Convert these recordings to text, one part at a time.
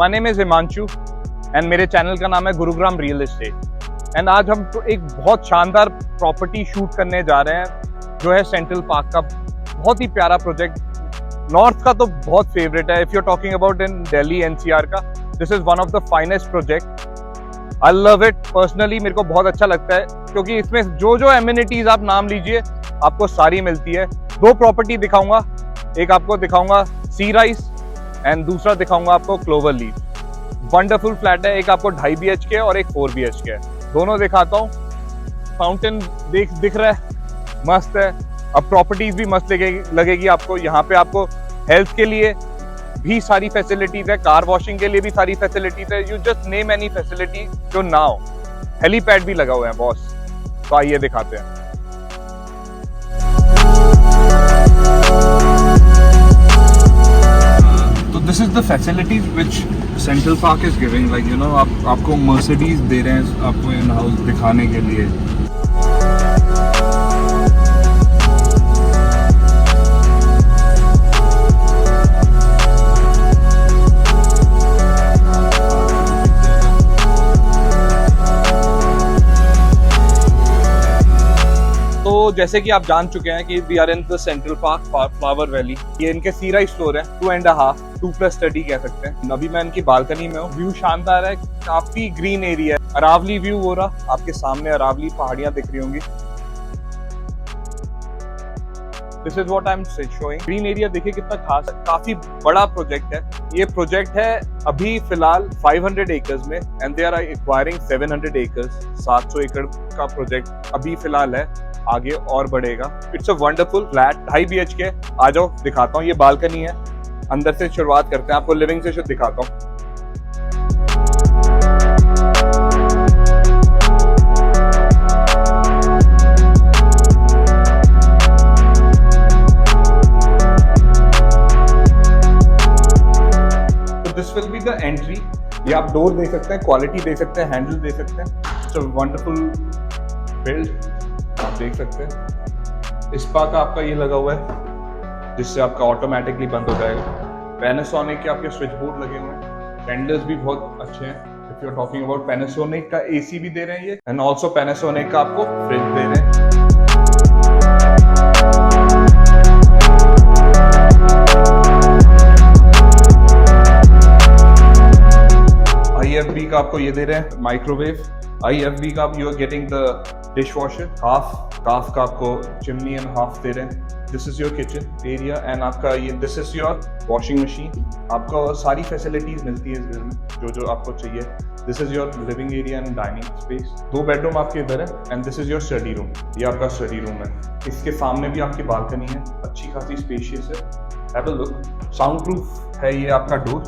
My name is Himanshu and मेरे channel का नाम है गुरुग्राम रियल एस्टेट। एंड आज हम तो एक बहुत शानदार प्रॉपर्टी शूट करने जा रहे हैं जो है सेंट्रल पार्क का बहुत ही प्यारा प्रोजेक्ट। नॉर्थ का तो बहुत फेवरेट है। If you are talking about in Delhi NCR का, this is one of the finest project. I love it personally, मेरे को बहुत अच्छा लगता है क्योंकि इसमें जो जो एमिनिटीज आप नाम लीजिए आपको सारी मिलती है। दो प्रॉपर्टी दिखाऊंगा, एक आपको दिखाऊंगा सी राइस एंड दूसरा दिखाऊंगा आपको क्लोवर लीफ। वंडरफुल फ्लैट है, एक आपको 2.5 BHK और एक 4 BHK है। दोनों दिखाता हूँ। फाउंटेन दिख रहा है, मस्त है। अब प्रॉपर्टीज भी मस्त लगेगी आपको। यहाँ पे आपको हेल्थ के लिए भी सारी फैसिलिटीज है, कार वॉशिंग के लिए भी सारी फैसिलिटीज है। You just name any facility जो ना हो। हेलीपैड भी लगा हुआ है बॉस। तो आइए दिखाते हैं। तो this is the facilities which central Park is giving. Like you no, आपको मर्सिडीज दे रहे हैं आपको इन हाउस दिखाने के लिए। तो जैसे कि आप जान चुके हैं कि we are in the Central Park Flower Valley. ये इनके सी राइस फ्लोर है, 2.5 कह सकते हैं। अभी मैं इनकी बालकनी में हूँ। व्यू शानदार है, काफी ग्रीन एरिया है। अरावली व्यू हो रहा, आपके सामने अरावली पहाड़ियां दिख रही होंगी। This is what I am showing. Green area देखिए कितना खास है, काफी बड़ा प्रोजेक्ट है। ये प्रोजेक्ट है अभी फिलहाल 500 एकर्स में and they are acquiring 700 acres. 700 एकड़ का प्रोजेक्ट अभी फिलहाल है, आगे और बढ़ेगा। It's a wonderful flat, 2.5 BHK। आ जाओ दिखाता हूँ। ये बालकनी है, अंदर से शुरुआत करते हैं। आपको लिविंग से दिखाता हूँ। तो this will be the entry. ये आप डोर दे सकते हैं, क्वालिटी दे सकते हैं, हैंडल दे सकते हैं। इट्स अ वंडरफुल बिल्ड, आप देख सकते हैं। स्पा का आपका ये लगा हुआ है जिससे आपका ऑटोमेटिकली बंद हो जाएगा। पैनासोनिक के आपके स्विच बोर्ड लगे हुए हैं। टेंडर्स भी बहुत अच्छे हैं। If you are talking about Panasonic का AC भी दे रहे हैं ये, एंड ऑल्सो पैनासोनिक का आपको फ्रिज दे रहे हैं। IFB का आपको ये दे रहे हैं, माइक्रोवेव। IFB का आप you are getting the dish washer, half का आपको चिमनी एंड हाफ दे रहे हैं। This is your kitchen area and आपका ये this is your washing machine. आपको सारी फैसिलिटीज मिलती है इस घर में जो आपको चाहिए। This is your living area and dining space. 2 bedroom आपके इधर है and this is your study room. ये आपका स्टडी रूम है। इसके सामने भी आपकी बालकनी है, अच्छी खासी स्पेशियस है। Have a look. Sound proof है ये आपका डोर।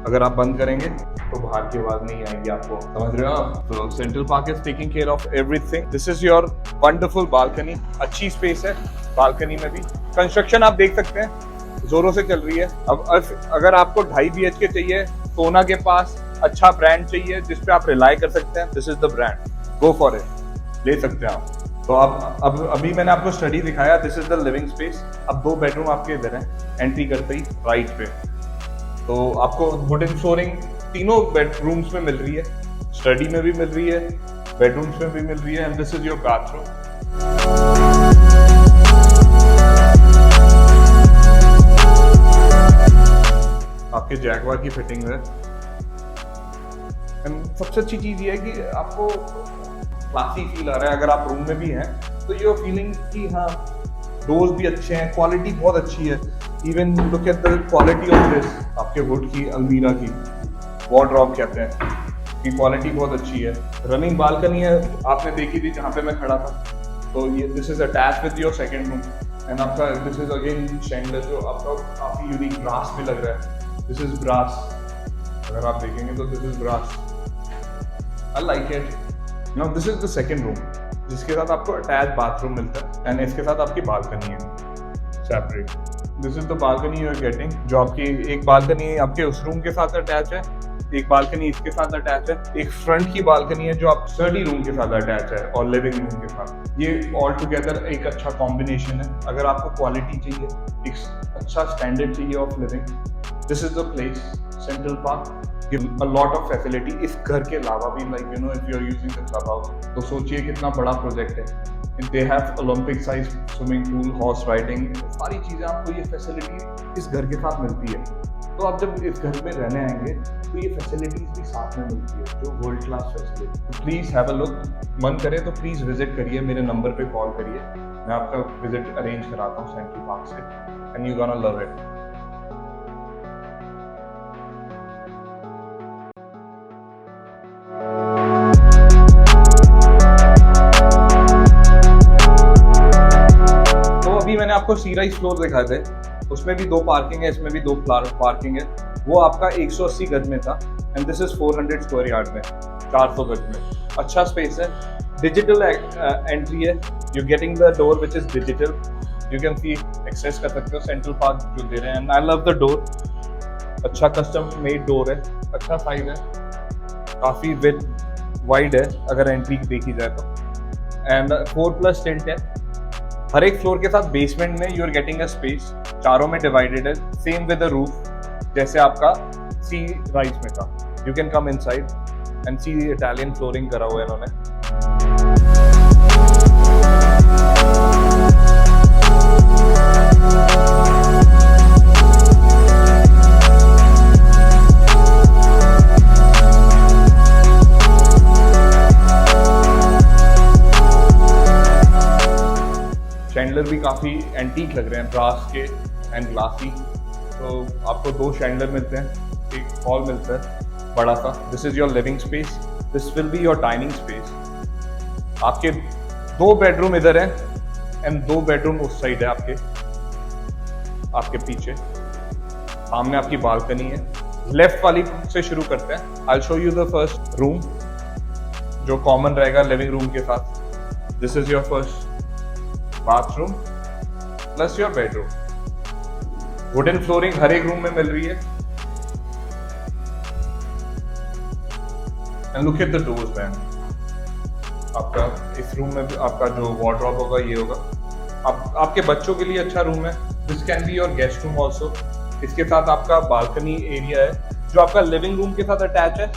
अगर आप बंद करेंगे तो बाहर की आवाज नहीं आएगी आपको, समझ रहे हो आप? तो central Park is taking care of everything. This is your wonderful balcony. अच्छी स्पेस है बालकनी में भी। कंस्ट्रक्शन आप देख सकते हैं जोरों से चल रही है। अब अगर आपको 2.5 BHK चाहिए, सोना के पास अच्छा ब्रांड चाहिए जिसपे आप रिलाई कर सकते हैं, this is the brand, go for it, ले सकते हैं आप। तो आप अभी मैंने आपको स्टडी दिखाया, this is the living space. अब 2 बेडरूम आपके इधर है, एंट्री करते ही राइट पे। तो आपको वुडन फ्लोरिंग तीनों बेडरूम्स में मिल रही है, स्टडी में भी मिल रही है, बेडरूम्स में भी मिल रही है। And this is your bathroom. आपके जैगवार की फिटिंग है। एंड सबसे अच्छी चीज ये है कि आपको क्लासी फील आ रहा है। अगर आप रूम में भी हैं तो यू आर फीलिंग कि हाँ, डोर्स भी अच्छे हैं, क्वालिटी बहुत अच्छी है। Even look at the quality of this. आपके वुड की अलमीरा की वार्डरोब कहते हैं कि क्वालिटी बहुत अच्छी है। रनिंग बालकनी है, आपने देखी थी जहाँ पे मैं खड़ा था। तो ये this is attach with your second room and आपका दिस इज अगेन शैंडलर जो आपका काफी यूनिक ब्रास भी लग रहा है। दिस इज ब्रास, अगर आप देखेंगे तो this is brass. I like it. Now this is the second room जिसके साथ आपको अटैच बाथरूम मिलता है एंड इसके साथ आपकी बालकनी है separate. This is the balcony you are getting. जो आपकी एक बालकनी आपके उस रूम के साथ अटैच है, एक बालकनी इसके साथ अटैच है, एक फ्रंट की बालकनी है जो आप स्टडी रूम के साथ अटैच है और लिविंग रूम के साथ। ये ऑल टुगेदर एक अच्छा कॉम्बिनेशन है। अगर आपको क्वालिटी चाहिए, एक अच्छा स्टैंडर्ड चाहिए of living, this is the place Central Park, give a lot of facility इस घर के अलावा भी, like you know if you are using the club house, तो सोचिए कितना बड़ा प्रोजेक्ट है। They have Olympic size swimming pool, horse riding, सारी चीज़ें आपको ये फैसिलिटी इस घर के साथ मिलती है। तो आप जब इस घर में रहने आएंगे तो ये फैसिलिटीज भी साथ में मिलती है, जो वर्ल्ड क्लास फैसिलिटी। तो प्लीज़ हैव अ लुक, मन करे तो प्लीज़ विजिट करिए, मेरे नंबर पे कॉल करिए, मैं आपका विजिट अरेंज कराता हूँ सेंट्रल पार्क से, and you gonna love it. अभी मैंने आपको सी राइज फ्लोर दिखाए थे, उसमें भी 2 पार्किंग है, इसमें भी 2 पार्किंग है। वो आपका 180 गज में था and this is 400 square yard में, 400 गज में। अच्छा स्पेस है, डिजिटल एंट्री है, you getting the door which is digital, you can see access कर सकते हो सेंट्रल पार्क जो दे रहे हैं। And I love the door, अच्छा कस्टम मेड डोर है, अच्छा साइज है, काफ़ी वाइड है अगर एंट्री देखी जाए तो, एंड 4+ टिल्ट है। हर एक फ्लोर के साथ बेसमेंट में you are getting a space, चारों में डिवाइडेड है, सेम विद द रूफ जैसे आपका सी राइज में था। You can come inside and see Italian flooring करा हुआ है इन्होंने। शैंडलर भी काफ़ी एंटीक लग रहे हैं, ब्रास के एंड ग्लासी। तो आपको 2 शैंडलर मिलते हैं, एक हॉल मिलता है बड़ा सा। This is your living space, this will be your dining space. आपके 2 बेडरूम इधर हैं एंड 2 बेडरूम उस साइड है आपके पीछे। सामने आपकी बालकनी है। लेफ्ट वाली से शुरू करते हैं। I will show you the first room जो कॉमन रहेगा लिविंग रूम के साथ। This is your first bathroom plus your bedroom. Wooden flooring हर एक रूम में मिल रही है। And look at the doors man. आपका इस रूम में आपका जो वार्डरोब होगा ये होगा। आपके बच्चों के लिए अच्छा रूम है। This can be your guest room also. इसके साथ आपका बालकनी एरिया है जो आपका लिविंग रूम के साथ अटैच है।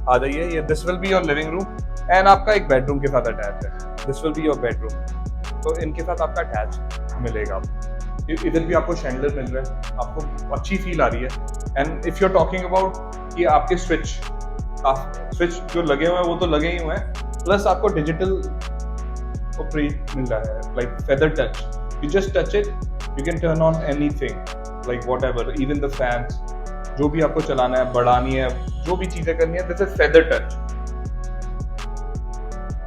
आ जाइए, ये this will be your living room and आपका एक बेडरूम के साथ अटैच है। This will be your bedroom. तो इनके साथ आपका अटैच मिलेगा। इधर भी आपको शैंडलर मिल रहा है, आपको अच्छी फील आ रही है। And if you are talking about कि आपके स्विच जो लगे हुए हैं वो तो लगे ही हुए हैं, प्लस आपको डिजिटल ऑपरेट मिल रहा है, like feather touch. You just touch it, you can turn on anything, like whatever, even the fans, जो भी आपको चलाना है, बढ़ानी है, जो भी चीजें करनी है, दिस इज फेदर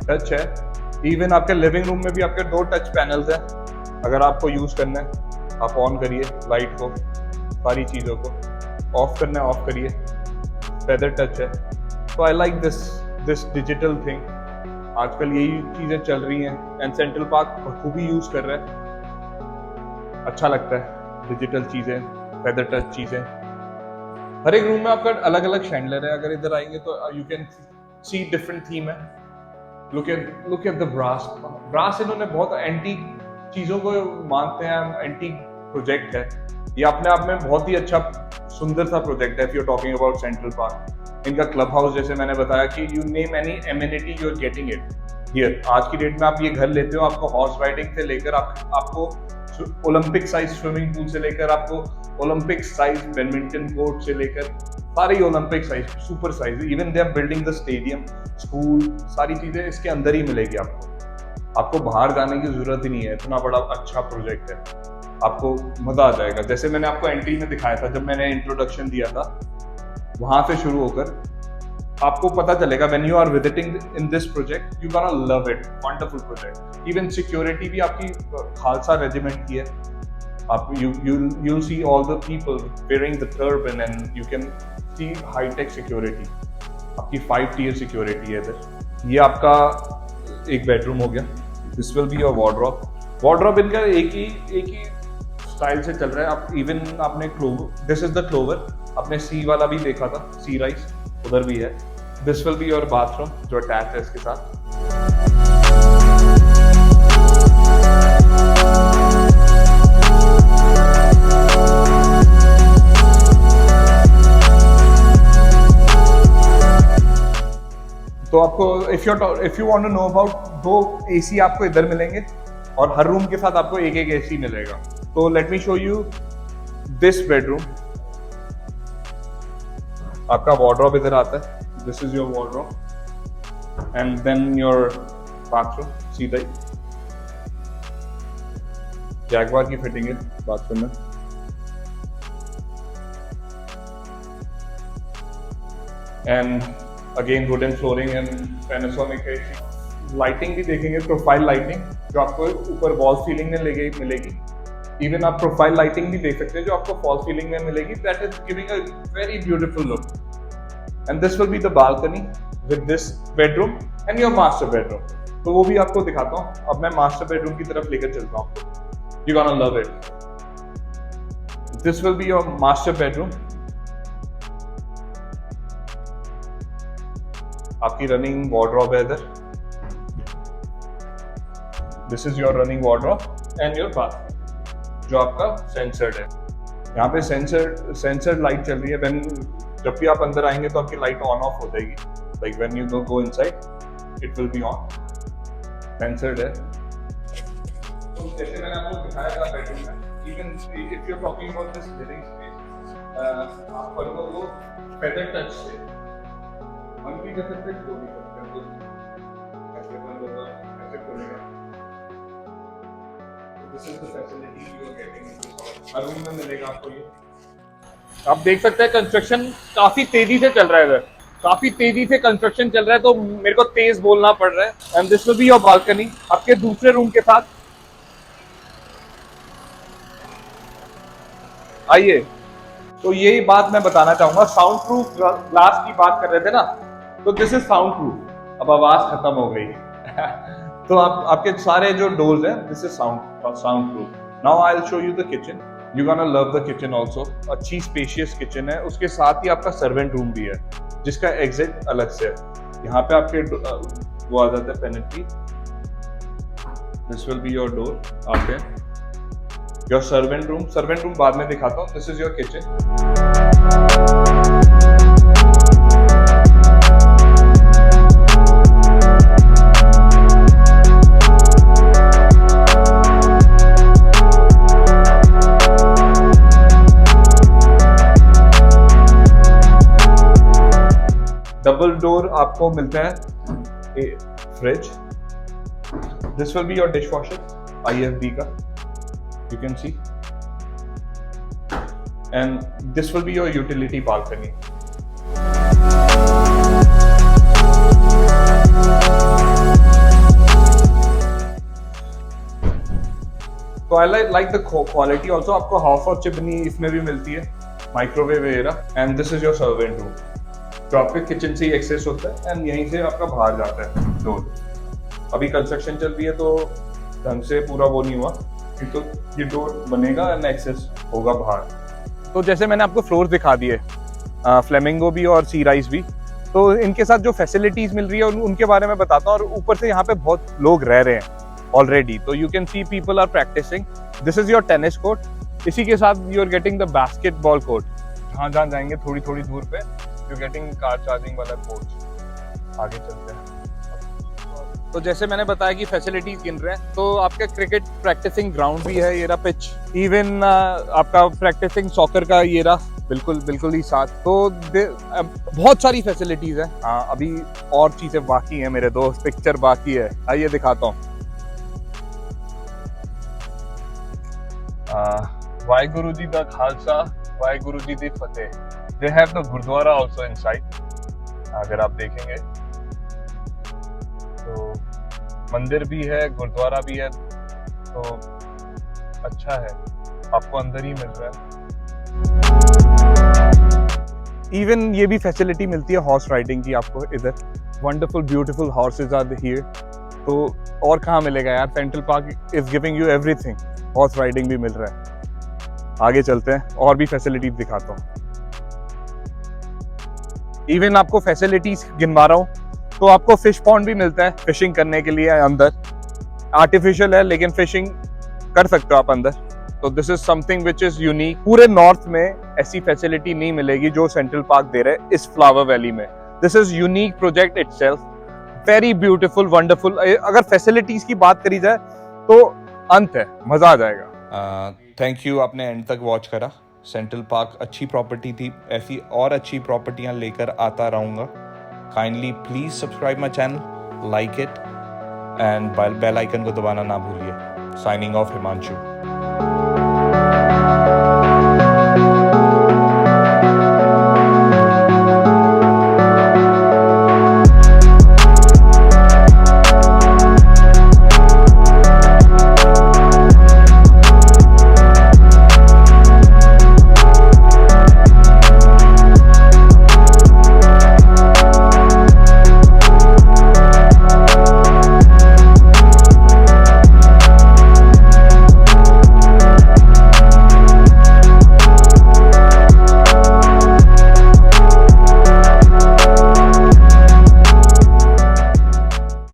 टच है। इवन आपके लिविंग रूम में भी आपके 2 टच पैनल्स हैं। अगर आपको यूज करना है आप ऑन करिए लाइट को, सारी चीज़ों को ऑफ करना है ऑफ करिए, फेदर टच है। तो I like this digital thing. आजकल यही चीज़ें चल रही हैं एंड सेंट्रल पार्क बखूबी यूज कर रहा है। अच्छा लगता है डिजिटल चीज़ें, फेदर टच चीज़ें। हर एक रूम में आपका अलग अलग शैंडलर है। अगर इधर आएंगे तो you can C different theme है। लुक एट द ब्रास इन्होंने बहुत एंटीक चीज़ों को मानते हैं, एंटीक प्रोजेक्ट है ये अपने आप में बहुत ही अच्छा सुंदर सा प्रोजेक्ट है। If you are talking about Central Park, इनका क्लब हाउस जैसे मैंने बताया कि you name any amenity you are getting it here. आज की डेट में आप ये घर लेते हो, आपको हॉर्स राइडिंग से लेकर आपको ओलंपिक साइज स्विमिंग पूल से लेकर आपको ओलंपिक साइज बैडमिंटन कोर्ट से लेकर सारी Olympic size, super size, even they are building the stadium, school, सारी चीजें इसके अंदर ही मिलेगी आपको बाहर जाने की जरूरत ही नहीं है। इतना बड़ा अच्छा प्रोजेक्ट है, आपको मजा आ जाएगा। जैसे मैंने आपको एंट्री में दिखाया था, जब मैंने इंट्रोडक्शन दिया था, वहां से शुरू होकर आपको पता चलेगा when you are visiting in this project, you gonna love it. Wonderful project. Even security भी आपकी खालसा रेजिमेंट की है। आप you'll see all the people wearing the turban and you can see high tech security। आपकी 5 tier security है इधर। ये आपका एक बेडरूम हो गया। This will be your wardrobe इनका एक ही स्टाइल से चल रहा है। आप इवन आपने दिस इज द क्लोवर, आपने सी वाला भी देखा था, सी राइज उधर भी है। This will be your bathroom जो अटैच है इसके साथ। तो आपको if you want to know about, 2 AC आपको इधर मिलेंगे और हर रूम के साथ आपको एक एक एसी मिलेगा। तो let me show you this bedroom. आपका वार्डरोब इधर आता है, this is your wardrobe and then your bathroom. सीधा ही जैगवार की फिटिंग है बाथरूम में। And again wooden flooring and Panasonic AC. Lighting भी देखेंगे, प्रोफाइल लाइटिंग जो आपको ऊपर वॉल सीलिंग में मिलेगी। इवन आप प्रोफाइल लाइटिंग भी देख सकते हैं जो आपको फॉल सीलिंग में मिलेगी। That is giving a very beautiful look. And this will be the balcony with this bedroom and your master bedroom. तो वो भी आपको दिखाता हूँ। अब मैं मास्टर बेडरूम की तरफ लेकर चलता हूँ। You gonna love it. This will be your master bedroom. आपकी रनिंग वार्डरोब है इधर। This is your running wardrobe and your bathroom जो आपका सेंसर्ड है। यहाँ पे सेंसर्ड लाइट चल रही है। व्हेन जब भी आप अंदर आएंगे तो आपकी लाइट ऑन ऑफ हो जाएगी। Like when you go inside it will be on. Sensored है। तो जैसे मैंने आपको दिखाया था बेडरूम में, even if you are talking about this living space, आप पर वो फेदर टच से हम भी कर सकते हैं, वो भी कर सकते हैं। ऐसे बंद होगा, ऐसे खुलेगा। This is the facility you are getting in this house. हर रूम में मिलेगा आपको ये। आप देख सकते हैं कंस्ट्रक्शन काफी तेजी से चल रहा है इधर। काफी तेजी से कंस्ट्रक्शन चल रहा है तो मेरे को तेज बोलना पड़ रहा है। And this will be your balcony आपके दूसरे रूम के साथ। आइए, तो यही बात मैं बताना चाहूंगा। साउंड प्रूफ ग्लास की बात कर रहे थे ना, तो दिस इज साउंड प्रूफ। अब आवाज खत्म हो गई तो आपके सारे जो डोर्स हैं, this is sound proof. Now I will show you the kitchen. You gonna love the kitchen also. अच्छी स्पेशियस किचन है। उसके साथ ही आपका सर्वेंट रूम भी है जिसका एग्जिट अलग से है। यहाँ पे आपके वो आ जाता है pantry. This will be your door. आपके योर सर्वेंट रूम बाद में दिखाता हूँ। This is your kitchen. Double door आपको मिलता है fridge. This will be your dishwasher IFB का, you can see, and this will be your utility balcony. तो I like the quality also। आपको हाफ और चिमनी इसमें भी मिलती है, माइक्रोवेव वगैरह। And this is your servant room जो आपके किचन से ही एक्सेस होता है एंड यहीं से आपका बाहर जाता है डोर। अभी कंस्ट्रक्शन चल रही है तो ढंग से पूरा वो नहीं हुआ, तो ये डोर बनेगा एंड एक्सेस होगा बाहर। तो जैसे मैंने आपको फ्लोर दिखा दिए, फ्लेमिंगो भी और सी राइस भी, तो इनके साथ जो फैसिलिटीज मिल रही है उनके बारे में बताता हूँ। और ऊपर से यहाँ पे बहुत लोग रह रहे हैं ऑलरेडी। तो you can see people are practising. This is your tennis court. इसी के साथ you are getting the basketball court. जहाँ जहाँ जाएंगे थोड़ी थोड़ी दूर पे यू गेटिंग कार चार्जिंग वाला कोर्ट। आगे चलते हैं। तो जैसे मैंने बताया कि फैसिलिटीज गिन रहे हैं, तो आपका क्रिकेट प्रैक्टिसिंग ग्राउंड भी है, ये रहा पिच। इवन आपका प्रैक्टिसिंग सॉकर का ये रहा बिल्कुल ही साथ। तो बहुत सारी फैसिलिटीज है। हाँ, अभी और चीजें बाकी हैं मेरे दोस्त, पिक्चर बाकी है। आइए दिखाता हूँ। वाहेगुरु जी दा खालसा, वाहेगुरु जी दी फतेह। They have the gurdwara also inside. अगर आप देखेंगे तो मंदिर भी है, गुरुद्वारा भी है, तो अच्छा है, आपको अंदर ही मिल रहा है। इवन ये भी फैसिलिटी मिलती है हॉर्स राइडिंग की आपको इधर। Wonderful beautiful horses are here. तो और कहाँ मिलेगा यार, Central Park is giving you everything. Horse riding भी मिल रहा है। आगे चलते हैं और भी फैसिलिटीज दिखाता हूँ। इवन आपको फैसिलिटीज गिनवा रहा हूँ, तो आपको फिश पॉन्ड भी मिलता है फिशिंग करने के लिए अंदर। आर्टिफिशियल है लेकिन फिशिंग कर सकते हो आप अंदर। तो this is something which is unique. पूरे नॉर्थ में ऐसी फैसिलिटी नहीं मिलेगी जो सेंट्रल पार्क दे रहे हैं इस फ्लावर वैली में। This is unique project itself. Very beautiful, wonderful. अगर फैसिलिटीज की बात करी जाए तो अंत है, मजा आ जाएगा। थैंक यू, आपने एंड तक वॉच करा। सेंट्रल पार्क अच्छी प्रॉपर्टी थी, ऐसी और अच्छी प्रॉपर्टियां लेकर आता रहूंगा। Kindly please subscribe my channel, like it and bell icon को दबाना ना भूलिए। Signing off, Himanshu.